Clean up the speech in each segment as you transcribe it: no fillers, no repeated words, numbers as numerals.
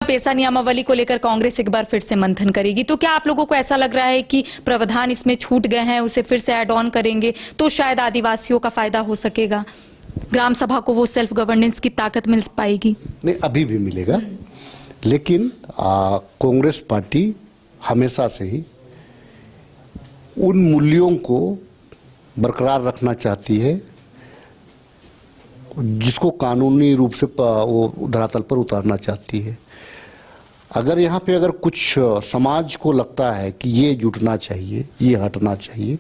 पेशा नियमावली को लेकर कांग्रेस एक बार फिर से मंथन करेगी, तो क्या आप लोगों को ऐसा लग रहा है कि प्रावधान इसमें छूट गए हैं, उसे फिर से ऐड ऑन करेंगे तो शायद आदिवासियों का फायदा हो सकेगा, ग्राम सभा को वो सेल्फ गवर्नेंस की ताकत मिल पाएगी? नहीं, अभी भी मिलेगा, लेकिन कांग्रेस पार्टी हमेशा से ही उन मूल्यों को बरकरार रखना चाहती है जिसको कानूनी रूप से वो धरातल पर उतारना चाहती है। अगर यहाँ पे अगर कुछ समाज को लगता है कि ये जुटना चाहिए, ये हटना चाहिए,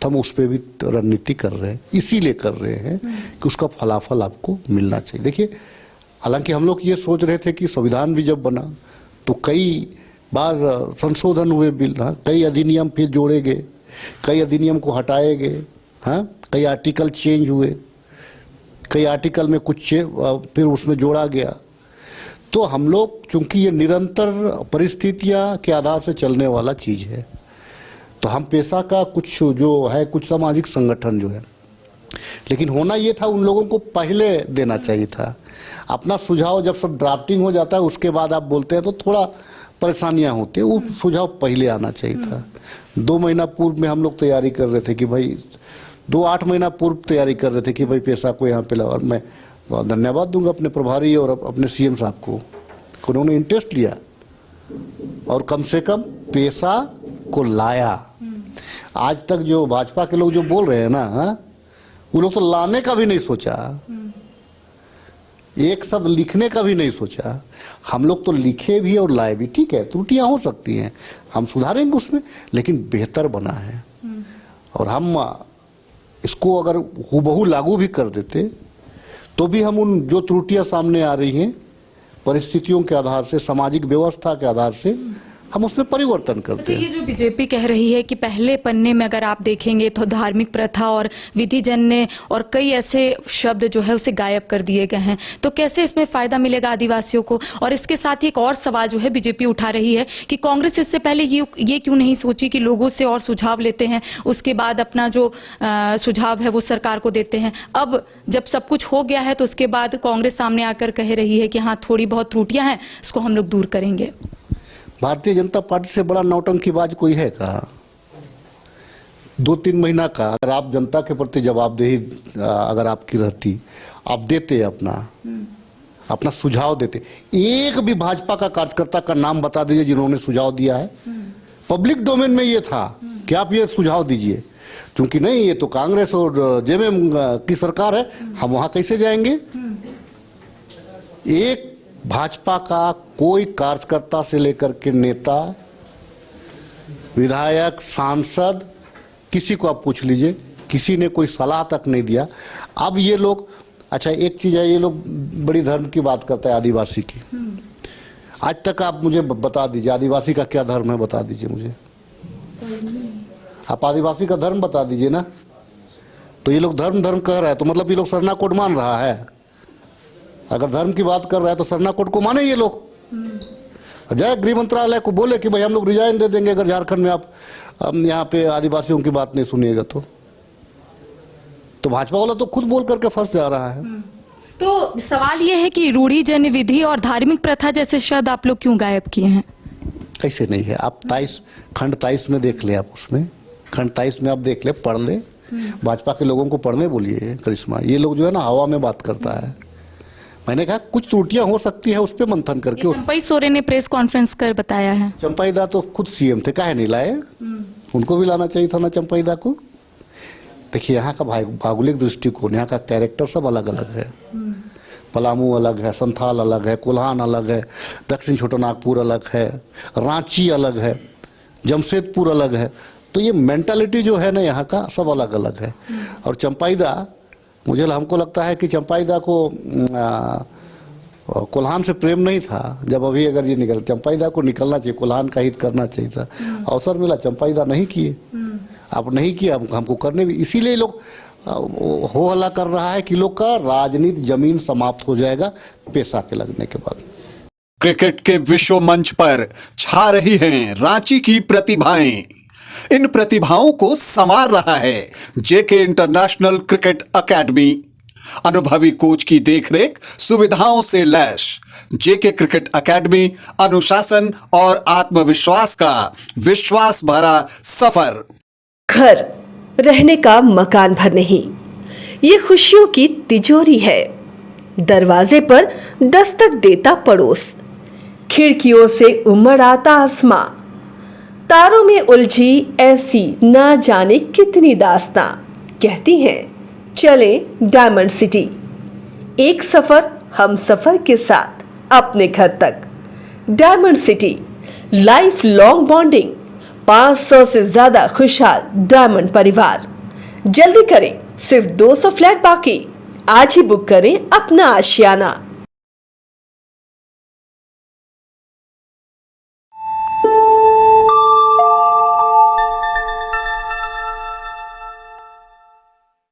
तो हम उस पर भी रणनीति कर रहे हैं, इसीलिए कर रहे हैं कि उसका फलाफल आपको मिलना चाहिए। देखिए, हालांकि हम लोग ये सोच रहे थे कि संविधान भी जब बना तो कई बार संशोधन हुए बिल, कई अधिनियम फिर जोड़े गए, कई अधिनियम को हटाए गए, कई आर्टिकल चेंज हुए, कई आर्टिकल में कुछ फिर उसमें जोड़ा गया। तो हम लोग, चूंकि ये निरंतर परिस्थितियां के आधार से चलने वाला चीज है, तो हम पेशा का कुछ जो है, कुछ सामाजिक संगठन जो है, लेकिन होना ये था उन लोगों को पहले देना चाहिए था। अपना सुझाव जब सब ड्राफ्टिंग हो जाता है उसके बाद आप बोलते हैं तो थोड़ा परेशानियां होती है, वो सुझाव पहले आना चाहिए था। 2 महीना पूर्व में हम लोग तैयारी कर रहे थे कि भाई 8 महीना पूर्व तैयारी कर रहे थे कि भाई पेशा को यहाँ पे लगा। मैं धन्यवाद दूंगा अपने प्रभारी और अपने सीएम साहब को, उन्होंने इंटरेस्ट लिया और कम से कम पेशा को लाया। आज तक जो भाजपा के लोग जो बोल रहे हैं ना, वो लोग तो लाने का भी नहीं सोचा, एक शब्द लिखने का भी नहीं सोचा। हम लोग तो लिखे भी और लाए भी। ठीक है, त्रुटियां हो सकती हैं, हम सुधारेंगे उसमें, लेकिन बेहतर बना है। और हम इसको अगर हूबहू लागू भी कर देते तो भी हम उन जो त्रुटियां सामने आ रही हैं परिस्थितियों के आधार से, सामाजिक व्यवस्था के आधार से, हम उसमें परिवर्तन करते हैं। ये जो बीजेपी कह रही है कि पहले पन्ने में अगर आप देखेंगे तो धार्मिक प्रथा और विधिजन्य और कई ऐसे शब्द जो है उसे गायब कर दिए गए हैं, तो कैसे इसमें फायदा मिलेगा आदिवासियों को? और इसके साथ ही एक और सवाल जो है बीजेपी उठा रही है कि कांग्रेस इससे पहले ये क्यों नहीं सोची कि लोगों से और सुझाव लेते हैं, उसके बाद अपना जो सुझाव है वो सरकार को देते हैं। अब जब सब कुछ हो गया है तो उसके बाद कांग्रेस सामने आकर कह रही है कि हाँ, थोड़ी बहुत त्रुटियां हैं, इसको हम लोग दूर करेंगे। भारतीय जनता पार्टी से बड़ा नौटंकीबाज कोई है कहा? 2-3 महीना का अगर आप जनता के प्रति जवाबदेही अगर आपकी रहती, आप देते अपना सुझाव देते। एक भी भाजपा का कार्यकर्ता का नाम बता दीजिए जिन्होंने सुझाव दिया है। पब्लिक डोमेन में ये था कि आप ये सुझाव दीजिए, क्योंकि नहीं, ये तो कांग्रेस और जेएमएम की सरकार है, हम वहां कैसे जाएंगे? एक भाजपा का कोई कार्यकर्ता से लेकर के नेता, विधायक, सांसद, किसी को आप पूछ लीजिए, किसी ने कोई सलाह तक नहीं दिया। अब ये लोग, अच्छा एक चीज है, ये लोग बड़ी धर्म की बात करते हैं आदिवासी की। आज तक आप मुझे बता दीजिए आदिवासी का क्या धर्म है, बता दीजिए मुझे। आप आदिवासी का धर्म बता दीजिए ना। तो ये लोग धर्म कह रहा है, तो मतलब ये लोग सरना कोड मान रहा है। अगर धर्म की बात कर रहा है तो सरना कोड को माने ये लोग। जाए गृह मंत्रालय को बोले कि भाई हम लोग रिजाइन दे देंगे अगर झारखंड में आप यहाँ पे आदिवासियों की बात नहीं सुनिएगा तो भाजपा वाला तो खुद बोल करके फंस जा रहा है। तो सवाल ये है कि रूढ़िजन्य विधि और धार्मिक प्रथा जैसे शब्द आप लोग क्यों गायब किए हैं? कैसे नहीं है? आप खंड 23 में देख ले, आप उसमें खंड 23 में आप देख ले, पढ़ ले। भाजपा के लोगों को पढ़ने बोलिए करिश्मा। ये लोग जो है ना हवा में बात करता है। मैंने कहा कुछ त्रुटियां हो सकती है, उस पर मंथन करके। चंपाई सोरेन ने प्रेस कॉन्फ्रेंस कर बताया है। चंपाई दा तो खुद सीएम थे, काहे नहीं लाए? उनको भी लाना चाहिए था ना चंपाई दा को। देखिए, यहाँ का भौगोलिक दृष्टिकोण, यहाँ का कैरेक्टर सब अलग अलग है। पलामू अलग है, संथाल अलग है, कोल्हान अलग है, दक्षिण छोटानागपुर अलग है, रांची अलग है, जमशेदपुर अलग है। तो ये मेंटालिटी जो है ना यहाँ का सब अलग अलग है। और चंपाई दा, हमको लगता है कि चंपाई दा को कोल्हान से प्रेम नहीं था। जब अभी अगर ये निकल, चंपाई दा को निकलना चाहिए, कोल्हान का हित करना चाहिए था। अवसर मिला, चंपाई दा नहीं किए। आप नहीं किया, हमको करने भी, इसीलिए लोग हो हल्ला कर रहा है कि लोग का राजनीति जमीन समाप्त हो जाएगा पेशा के लगने के बाद। क्रिकेट के विश्व मंच पर छा रही हैं रांची की प्रतिभाएं। इन प्रतिभाओं को संवार रहा है जेके इंटरनेशनल क्रिकेट एकेडमी। अनुभवी कोच की देखरेख, सुविधाओं से लैस, जेके क्रिकेट एकेडमी अनुशासन और आत्मविश्वास का विश्वास भरा सफर। घर रहने का मकान भर नहीं, ये खुशियों की तिजोरी है। दरवाजे पर दस्तक देता पड़ोस, खिड़कियों से उमड़ आता आसमां, तारों में उलझी ऐसी ना जाने कितनी दास्तां। कहती हैं चले डायमंड सिटी, एक सफर हम सफर के साथ अपने घर तक। Diamond city, life long bonding, 500 से ज्यादा खुशहाल डायमंड परिवार। जल्दी करें, सिर्फ 200 फ्लैट बाकी। आज ही बुक करें अपना आशियाना।